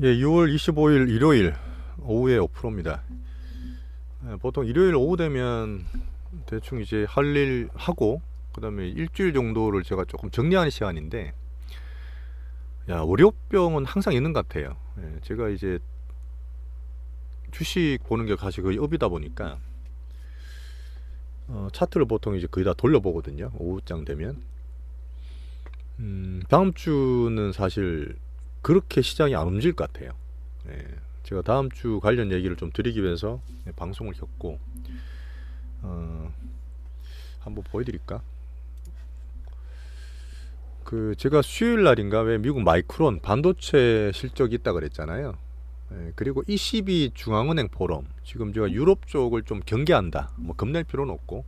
예, 6월 25일 일요일 오후에 오프로입니다. 보통 일요일 오후 되면 대충 이제 할 일 하고 그다음에 일주일 정도를 제가 조금 정리하는 시간인데, 야, 월요병은 항상 있는 것 같아요. 제가 이제 주식 보는 게 사실 거의 업이다 보니까 차트를 보통 이제 거의 다 돌려보거든요. 오후장 되면. 다음 주는 사실 그렇게 시장이 안 움직일 것 같아요. 예, 제가 다음 주 관련 얘기를 좀 드리기 위해서 방송을 켰고, 어, 한번 보여드릴까? 그 제가 수요일 날인가 왜 미국 마이크론 반도체 실적이 있다 그랬잖아요. 그리고 ECB 중앙은행 포럼, 지금 제가 유럽 쪽을 좀 경계한다. 뭐 겁낼 필요는 없고,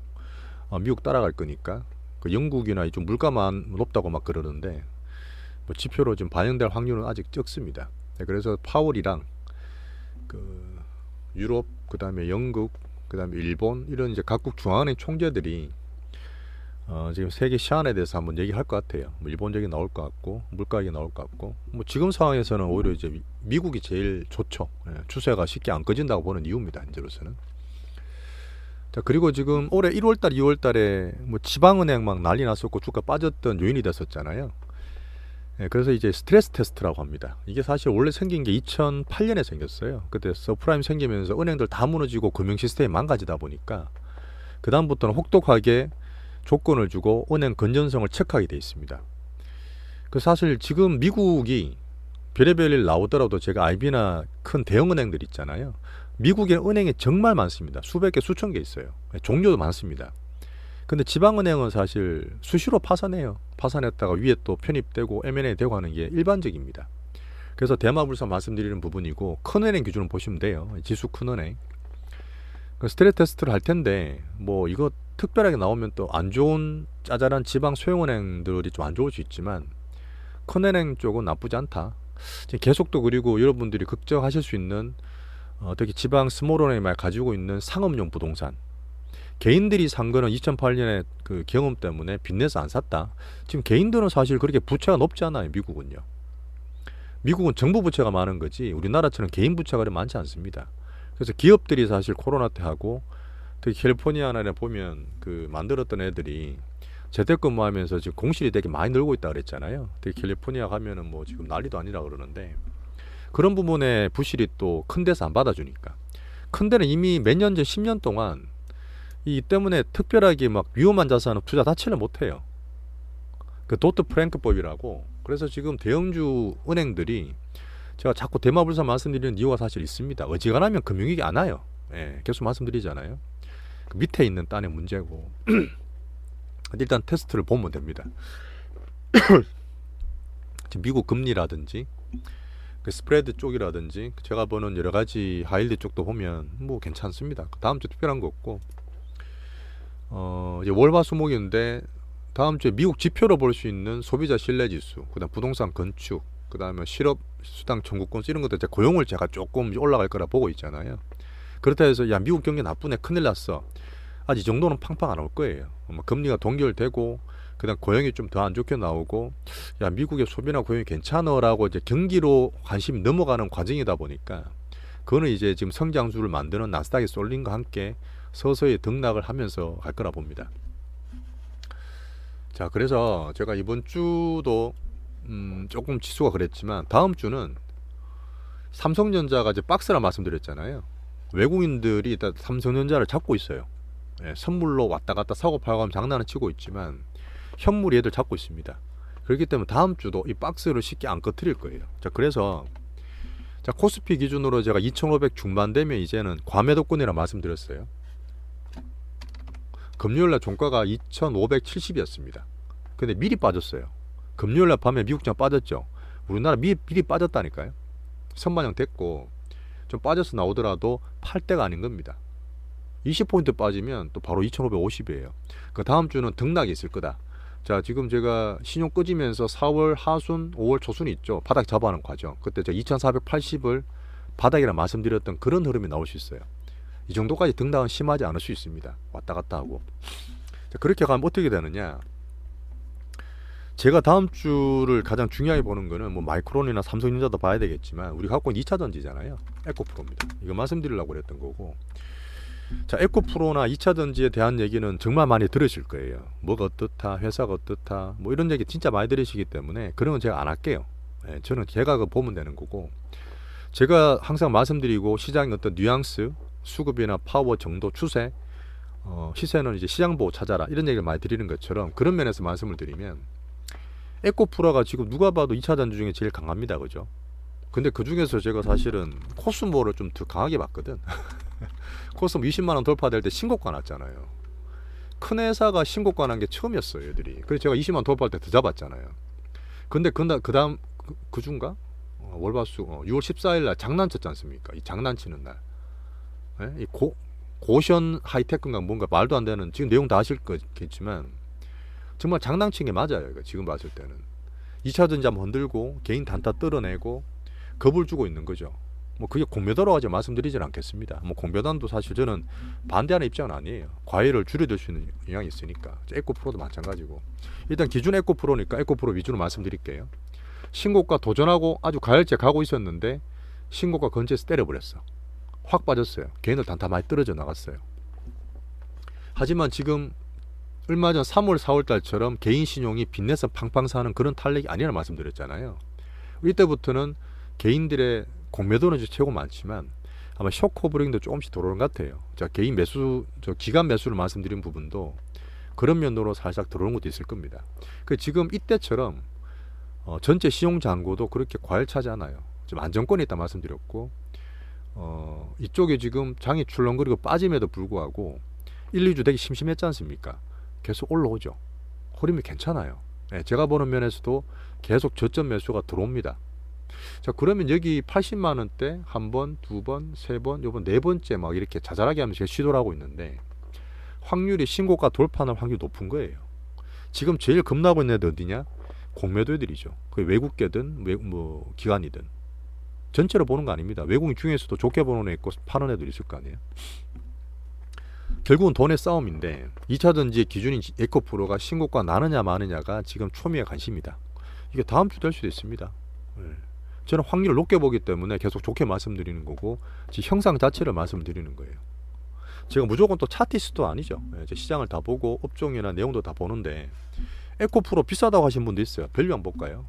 미국 따라갈 거니까. 그 영국이나 좀 물가만 높다고 막 그러는데 뭐 지표로 좀 반영될 확률은 아직 적습니다. 그래서 파월이랑 그 유럽, 그다음에 영국, 그다음에 일본, 이런 이제 각국 중앙은행 총재들이 지금 세계 시안에 대해서 한번 얘기할 것 같아요. 뭐 일본 얘기 나올 것 같고, 물가 얘기 나올 것 같고, 뭐 지금 상황에서는 오히려 이제 미국이 제일 좋죠. 추세가 쉽게 안 꺼진다고 보는 이유입니다, 현재로서는. 자, 그리고 지금 올해 1월달, 2월달에 뭐 지방은행 막 난리 났었고 주가 빠졌던 요인이 됐었잖아요. 그래서 이제 스트레스 테스트라고 합니다. 이게 사실 원래 생긴 게 2008년에 생겼어요. 그때 서프라임 생기면서 은행들 다 무너지고 금융 시스템이 망가지다 보니까 그 다음부터는 혹독하게 조건을 주고 은행 건전성을 체크하게 돼 있습니다. 그 사실 지금 미국이 별의별 일 나오더라도, 제가 IB나 큰 대형 은행들 있잖아요. 미국의 은행이 정말 많습니다. 수백 개, 수천 개 있어요. 종류도 많습니다. 근데 지방은행은 사실 수시로 파산해요. 파산했다가 위에 또 편입되고 M&A 되고 하는 게 일반적입니다. 그래서 대마불사 말씀드리는 부분이고, 큰 은행 기준으로 보시면 돼요. 지수 큰 은행. 그 스트레스 테스트를 할 텐데, 뭐 이거 특별하게 나오면 또 안 좋은 짜잘한 지방 소형은행들이 좀 안 좋을 수 있지만, 큰 은행 쪽은 나쁘지 않다. 지금 계속, 또 그리고 여러분들이 걱정하실 수 있는, 특히 지방 스몰은행이 많이 가지고 있는 상업용 부동산, 개인들이 산 거는 2008년에 그 경험 때문에 빚내서 안 샀다. 지금 개인들은 사실 그렇게 부채가 높지 않아요, 미국은요. 미국은 정부 부채가 많은 거지 우리나라처럼 개인 부채가 그렇게 많지 않습니다. 그래서 기업들이 사실 코로나 때 하고, 특히 캘리포니아나 보면 그 만들었던 애들이 재택근무하면서 지금 공실이 되게 많이 늘고 있다 그랬잖아요. 특히 캘리포니아 가면은 뭐 지금 난리도 아니라 그러는데, 그런 부분에 부실이 또 큰 데서 안 받아주니까. 큰 데는 이미 몇 년 전, 10년 동안 이 때문에 특별하게 막 위험한 자산은 투자 자체를 못해요. 그 도트 프랭크법이라고. 그래서 지금 대형주 은행들이, 제가 자꾸 대마불사 말씀드리는 이유가 사실 있습니다. 어지간하면 금융위기 안 와요. 계속 말씀드리잖아요. 그 밑에 있는 딴의 문제고. 일단 테스트를 보면 됩니다. 지금 미국 금리라든지 그 스프레드 쪽이라든지 제가 보는 여러 가지 하이힐드 쪽도 보면 뭐 괜찮습니다. 다음 주 특별한 거 없고, 이제 월화수목인데 다음 주에 미국 지표로 볼 수 있는 소비자 신뢰지수, 그다음 부동산 건축, 그다음에 실업 수당 청구권, 이런 것들, 제 고용을 제가 조금 올라갈 거라 보고 있잖아요. 그렇다 해서 야, 미국 경기 나쁘네, 큰일 났어, 아직 이 정도는 팡팡 안 올 거예요. 금리가 동결되고 그다음 고용이 좀 더 안 좋게 나오고, 야, 미국의 소비나 고용이 괜찮아라고 이제 경기로 관심이 넘어가는 과정이다 보니까, 그거는 이제 지금 성장주를 만드는 나스닥이 쏠림과 함께 서서히 등락을 하면서 갈 거라 봅니다. 자, 그래서 제가 이번 주도 조금 지수가 그랬지만, 다음 주는 삼성전자가 이제 박스라 말씀드렸잖아요. 외국인들이 일단 삼성전자를 잡고 있어요. 선물로 왔다 갔다 사고 팔고 하면 장난을 치고 있지만 현물이 얘들 잡고 있습니다. 그렇기 때문에 다음 주도 이 박스를 쉽게 안 꺼트릴 거예요. 자, 그래서 자, 코스피 기준으로 제가 2500 중반 되면 이제는 과매도권이라 말씀드렸어요. 금요일날 종가가 2570이었습니다. 근데 미리 빠졌어요. 금요일날 밤에 미국장 빠졌죠. 우리나라 미리 빠졌다니까요. 선반영 됐고 좀 빠져서 나오더라도 팔 때가 아닌 겁니다. 20포인트 빠지면 또 바로 2550이에요. 그 다음 주는 등락이 있을 거다. 자, 지금 제가 신용 꺼지면서 4월 하순, 5월 초순이 있죠. 바닥 잡아가는 과정. 그때 제가 2480을 바닥이라 말씀드렸던 그런 흐름이 나올 수 있어요. 이 정도까지 등락은 심하지 않을 수 있습니다. 왔다 갔다 하고. 자, 그렇게 가면 어떻게 되느냐. 제가 다음 주를 가장 중요하게 보는 거는 뭐 마이크론이나 삼성전자도 봐야 되겠지만 우리 갖고 있는 2차 전지잖아요. 에코프로입니다. 이거 말씀드리려고 그랬던 거고. 자, 에코프로나 2차 전지에 대한 얘기는 정말 많이 들으실 거예요. 뭐가 어떻다, 회사가 어떻다, 뭐 이런 얘기 진짜 많이 들으시기 때문에 그런 건 제가 안 할게요. 예, 저는 제가 그 보면 되는 거고. 제가 항상 말씀드리고 시장의 어떤 뉘앙스, 수급이나 파워 정도, 추세, 시세는 이제 시장 보고 찾아라 이런 얘기를 많이 드리는 것처럼 그런 면에서 말씀을 드리면 에코프로가 지금 누가 봐도 2차 전지 중에 제일 강합니다. 그죠? 근데 그 중에서 제가 사실은 코스모를 좀 더 강하게 봤거든. 코스모 20만원 돌파될 때 신고가 났잖아요. 큰 회사가 신고가 난 게 처음이었어요, 얘들이. 그래서 제가 20만원 돌파할 때 더 잡았잖아요. 근데 그 다음 그 주인가? 월화수 6월 14일 날 장난쳤지 않습니까? 이 장난치는 날. 예? 이 고션 하이테크인가 뭔가 말도 안 되는, 지금 내용 다 아실 거겠지만 정말 장난친 게 맞아요. 이거 지금 봤을 때는 2차 전지 한번 흔들고 개인 단타 떨어내고 겁을 주고 있는 거죠. 뭐 그게 공매도라고 하지 말씀드리진 않겠습니다. 뭐 공매도도 사실 저는 반대하는 입장은 아니에요. 과열을 줄여줄 수 있는 영향이 있으니까. 에코프로도 마찬가지고. 일단 기준 에코프로니까 에코프로 위주로 말씀드릴게요. 신고가 도전하고 아주 가열제 가고 있었는데 신고가 근처에서 때려버렸어. 확 빠졌어요. 개인들 단타 많이 떨어져 나갔어요. 하지만 지금 얼마 전 3월 4월 달처럼 개인 신용이 빚내서 팡팡 사는 그런 탄력이 아니라는 말씀드렸잖아요. 이때부터는 개인들의 공매도는 최고 많지만 아마 쇼커브링도 조금씩 들어오는 것 같아요. 자, 개인 매수, 기간 매수를 말씀드린 부분도 그런 면으로 살짝 들어오는 것도 있을 겁니다. 그 지금 이때처럼 전체 시용 잔고도 그렇게 과열차지 않아요. 좀 안정권이 있다 말씀드렸고, 이쪽에 지금 장이 출렁거리고 빠짐에도 불구하고 1, 2주 되게 심심했지 않습니까? 계속 올라오죠. 흐름이 괜찮아요. 네, 제가 보는 면에서도 계속 저점 매수가 들어옵니다. 자, 그러면 여기 80만원대 한 번, 두 번, 세 번, 요번 네 번째 막 이렇게 자잘하게 하면서 제가 시도를 하고 있는데 확률이 신고가 돌파할 확률이 높은 거예요. 지금 제일 겁나고 있는 애들 어디냐? 공매도 애들이죠. 그게 외국계든 뭐 기관이든 전체로 보는 거 아닙니다. 외국인 중에서도 좋게 보는 애 있고 파는 애들 있을 거 아니에요. 결국은 돈의 싸움인데 2차 전지의 기준인 에코프로가 신고가 나느냐 마느냐가 지금 초미의 관심이다. 이게 다음 주 될 수도 있습니다. 네. 저는 확률을 높게 보기 때문에 계속 좋게 말씀드리는 거고 지금 형상 자체를 말씀드리는 거예요. 제가 무조건 또 차티스트도 아니죠. 네, 시장을 다 보고 업종이나 내용도 다 보는데 에코프로 비싸다고 하신 분도 있어요. 밸류 한번 볼까요?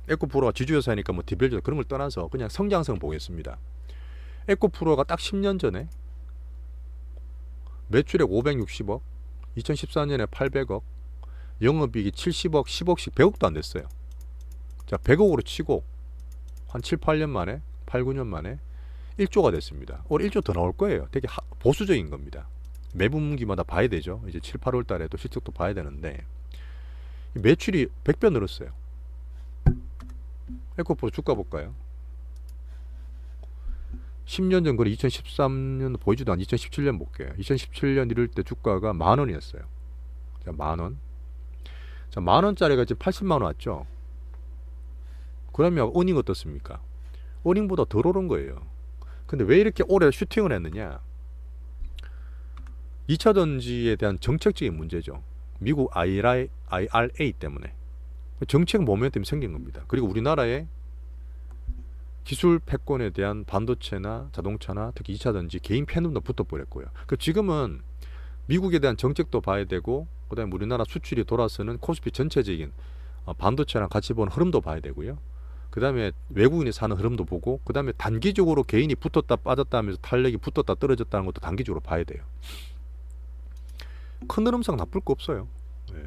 에코프로가 지주회사니까 뭐 디밸류 그런 걸 떠나서 그냥 성장성 보겠습니다. 에코프로가 딱 10년 전에 매출액 560억, 2014년에 800억, 영업이익이 70억, 10억씩 100억도 안 됐어요. 자, 100억으로 치고 한 7, 8년 만에, 8, 9년 만에 1조가 됐습니다. 올 1조 더 나올 거예요. 되게 보수적인 겁니다. 매분기마다 봐야 되죠. 이제 7, 8월 달에도 실적도 봐야 되는데 매출이 100배 늘었어요. 에코프로 주가 볼까요? 10년 전, 그래 2013년 보이지도 않 2017년 볼게요. 2017년 이럴 때 주가가 10,000원이었어요. 자, 10,000원. 자, 10,000원짜리가 지금 80만원 왔죠. 그러면 어닝 어떻습니까? 어닝보다 덜 오른 거예요. 근데 왜 이렇게 오래 슈팅을 했느냐? 2차 전지에 대한 정책적인 문제죠. 미국 IRA 때문에. 정책 모멘텀이 때문에 생긴 겁니다. 그리고 우리나라의 기술 패권에 대한 반도체나 자동차나 특히 2차 전지 개인 팬덤도 붙어버렸고요. 그 지금은 미국에 대한 정책도 봐야 되고 그다음에 우리나라 수출이 돌아서는 코스피 전체적인 반도체랑 같이 보는 흐름도 봐야 되고요. 그 다음에 외국인이 사는 흐름도 보고 그 다음에 단기적으로 개인이 붙었다 빠졌다 하면서 탄력이 붙었다 떨어졌다는 것도 단기적으로 봐야 돼요. 큰 흐름상 나쁠 거 없어요. 네.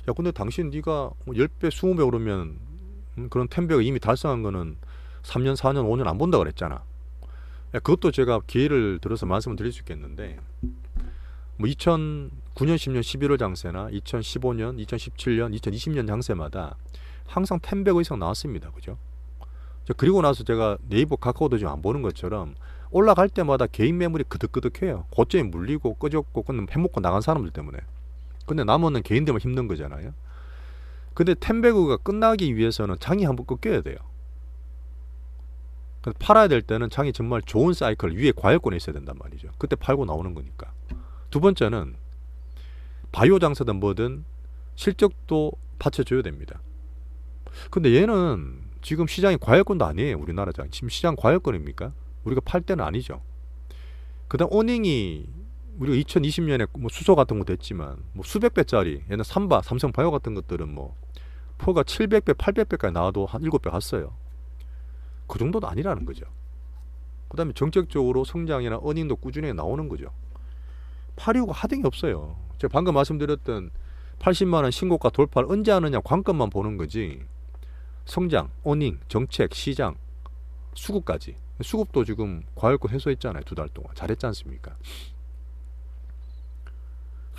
야, 근데 당신 네가 10배 20배 오르면 그런 텐배가 이미 달성한 거는 3년 4년 5년 안 본다 그랬잖아. 야, 그것도 제가 기회를 들어서 말씀을 드릴 수 있겠는데 뭐 2009년 10년 11월 장세나 2015년 2017년 2020년 장세마다 항상 10배 이상 나왔습니다. 그죠? 그리고 나서 제가 네이버 카카오도 지금 안 보는 것처럼 올라갈 때마다 개인 매물이 그득그득해요. 고점에 물리고 꺼졌고 해먹고 나간 사람들 때문에. 근데 남은 개인들만 힘든 거잖아요. 근데 10배가 끝나기 위해서는 장이 한번 꺾여야 돼요. 팔아야 될 때는 장이 정말 좋은 사이클 위에 과열권에 있어야 된단 말이죠. 그때 팔고 나오는 거니까. 두 번째는 바이오 장사든 뭐든 실적도 받쳐줘야 됩니다. 근데 얘는 지금 시장이 과열권도 아니에요. 우리나라장 지금 시장 과열권입니까? 우리가 팔 때는 아니죠. 그다음 어닝이 우리가 2020년에 뭐 수소 같은 거 됐지만 뭐 수백 배짜리 얘는 삼바, 삼성바이오 같은 것들은 뭐 포가 700배, 800배까지 나와도 한 7배 갔어요. 그 정도도 아니라는 거죠. 그다음에 정책적으로 성장이나 어닝도 꾸준히 나오는 거죠. 825가 하등이 없어요. 제가 방금 말씀드렸던 80만 원 신고가 돌파를 언제 하느냐 관건만 보는 거지. 성장, 어닝, 정책, 시장, 수급까지. 수급도 지금 과열권 해소했잖아요. 2달 동안. 잘했지 않습니까?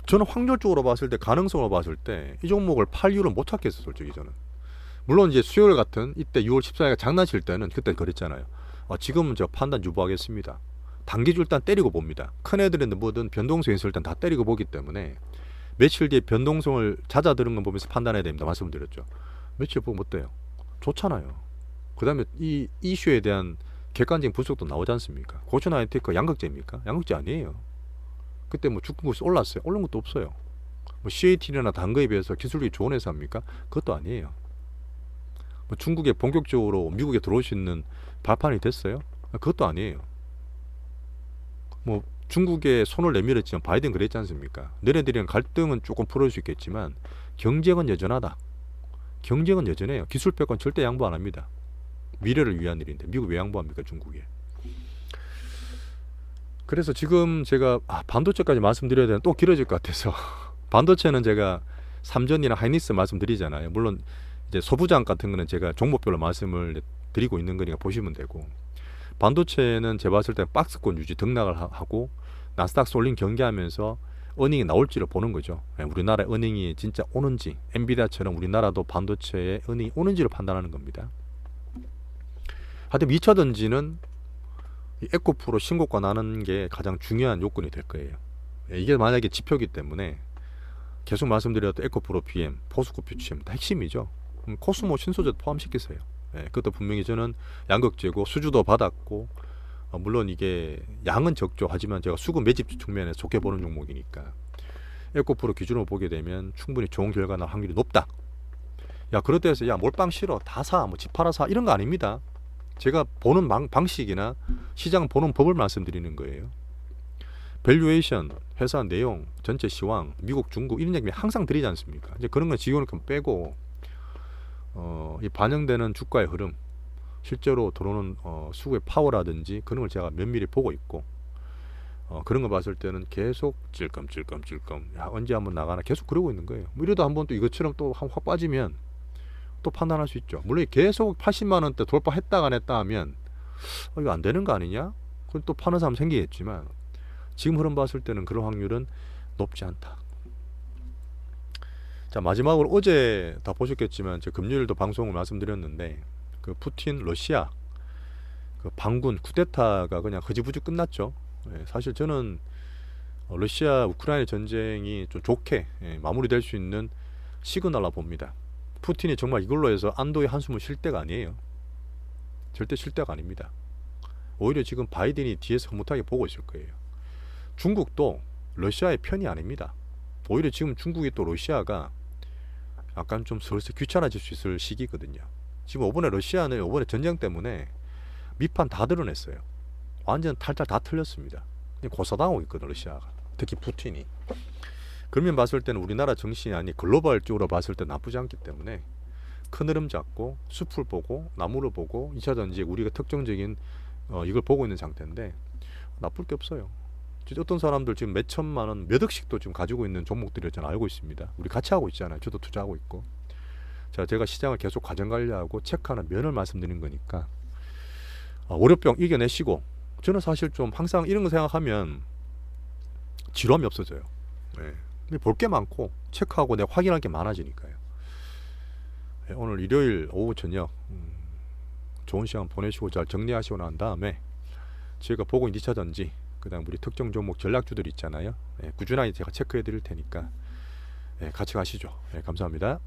저는 확률적으로 봤을 때, 가능성으로 봤을 때 이 종목을 팔 이유를 못 찾겠어요. 솔직히 저는. 물론 이제 수요일 같은 이때 6월 14일에 장난칠 때는 그때 그랬잖아요. 지금은 제가 판단 유보하겠습니다. 단기주 일단 때리고 봅니다. 큰 애들은 뭐든 변동성이 있을 땐 다 때리고 보기 때문에 며칠 뒤에 변동성을 잦아드는 걸 보면서 판단해야 됩니다. 말씀드렸죠. 며칠 보면 어때요? 좋잖아요. 그 다음에 이 이슈에 대한 객관적인 분석도 나오지 않습니까? 고전 하이테크 양극재입니까? 양극재 아니에요. 그때 뭐 중국에서 올랐어요. 올른 것도 없어요. 뭐 CATL이나 다른 거에 비해서 기술력이 좋은 회사입니까? 그것도 아니에요. 뭐 중국에 본격적으로 미국에 들어올 수 있는 발판이 됐어요? 그것도 아니에요. 뭐 중국에 손을 내밀었지만 바이든 그랬지 않습니까? 너네들이랑 갈등은 조금 풀어줄 수 있겠지만 경쟁은 여전하다. 경쟁은 여전해요. 기술 패권 절대 양보 안 합니다. 미래를 위한 일인데 미국 왜 양보합니까? 중국에. 그래서 지금 제가 반도체까지 말씀드려야 되는 또 길어질 것 같아서 반도체는 제가 삼전이나 하이닉스 말씀드리잖아요. 물론 이제 소부장 같은 거는 제가 종목별로 말씀을 드리고 있는 거니까 보시면 되고, 반도체는 제가 봤을 때 박스권 유지 등락을 하고 나스닥 솔링 경계하면서 어닝이 나올지를 보는 거죠. 우리나라 어닝이 진짜 오는지, 엔비디아처럼 우리나라도 반도체에 어닝이 오는지를 판단하는 겁니다. 하여튼 2차 던지는 에코프로 신고가 나는 게 가장 중요한 요건이 될 거예요. 이게 만약에 지표기 때문에 계속 말씀드렸던 에코프로 BM, 포스코 퓨치엠 다 핵심이죠. 코스모 신소재 포함시키세요. 그것도 분명히 저는 양극재고 수주도 받았고, 물론 이게 양은 적죠. 하지만 제가 수급 매집 측면에 좋게 보는 종목이니까 에코프로 기준으로 보게 되면 충분히 좋은 결과 날 확률이 높다. 야, 그럴 때에서 야 몰빵 싫어 다 사, 뭐 집 팔아 사, 이런 거 아닙니다. 제가 보는 방식이나 시장 보는 법을 말씀드리는 거예요. 밸류에이션, 회사 내용, 전체 시황, 미국, 중국 이런 얘기 항상 드리지 않습니까? 이제 그런 건 지금은 빼고 이 반영되는 주가의 흐름, 실제로 들어오는 수급의 파워라든지 그런 걸 제가 면밀히 보고 있고, 그런 거 봤을 때는 계속 찔끔 야 언제 한번 나가나 계속 그러고 있는 거예요. 뭐 이러다 한번 또 이것처럼 또 확 빠지면 또 판단할 수 있죠. 물론 계속 80만 원대 돌파했다가 안 했다 하면 이거 안 되는 거 아니냐? 그럼 또 파는 사람 생기겠지만 지금 흐름 봤을 때는 그런 확률은 높지 않다. 자, 마지막으로 어제 다 보셨겠지만 제가 금요일도 방송을 말씀드렸는데 그 푸틴 러시아 그 반군 쿠데타가 그냥 흐지부지 끝났죠. 사실 저는 러시아 우크라이나 전쟁이 좀 좋게 마무리될 수 있는 시그널라 봅니다. 푸틴이 정말 이걸로 해서 안도의 한숨을 쉴 때가 아니에요. 절대 쉴 때가 아닙니다. 오히려 지금 바이든이 뒤에서 흐뭇하게 보고 있을 거예요. 중국도 러시아의 편이 아닙니다. 오히려 지금 중국이 또 러시아가 약간 좀 슬슬 귀찮아질 수 있을 시기거든요. 지금 이번에 러시아는 이번에 전쟁 때문에 밑판 다 드러냈어요. 완전 탈탈 다 틀렸습니다. 고사당하고 있거든 러시아가. 특히 푸틴이. 그러면 봤을 때는 우리나라 정신이 아니 글로벌적으로 봤을 때 나쁘지 않기 때문에 큰 흐름 잡고 숲을 보고 나무를 보고 2차 전지에 우리가 특정적인 이걸 보고 있는 상태인데 나쁠 게 없어요. 어떤 사람들 지금 몇 천만 원, 몇 억씩도 지금 가지고 있는 종목들을 저는 알고 있습니다. 우리 같이 하고 있잖아요. 저도 투자하고 있고. 자, 제가 시장을 계속 과정 관리하고 체크하는 면을 말씀드리는 거니까 월요병 이겨내시고, 저는 사실 좀 항상 이런 거 생각하면 지루함이 없어져요. 근데 볼 게 많고 체크하고 내가 확인할 게 많아지니까요. 오늘 일요일 오후 저녁 좋은 시간 보내시고 잘 정리하시고 난 다음에 제가 보고 있는 2차 전지, 그 다음 우리 특정 종목 전략주들 있잖아요. 꾸준하게 제가 체크해 드릴 테니까 같이 가시죠. 감사합니다.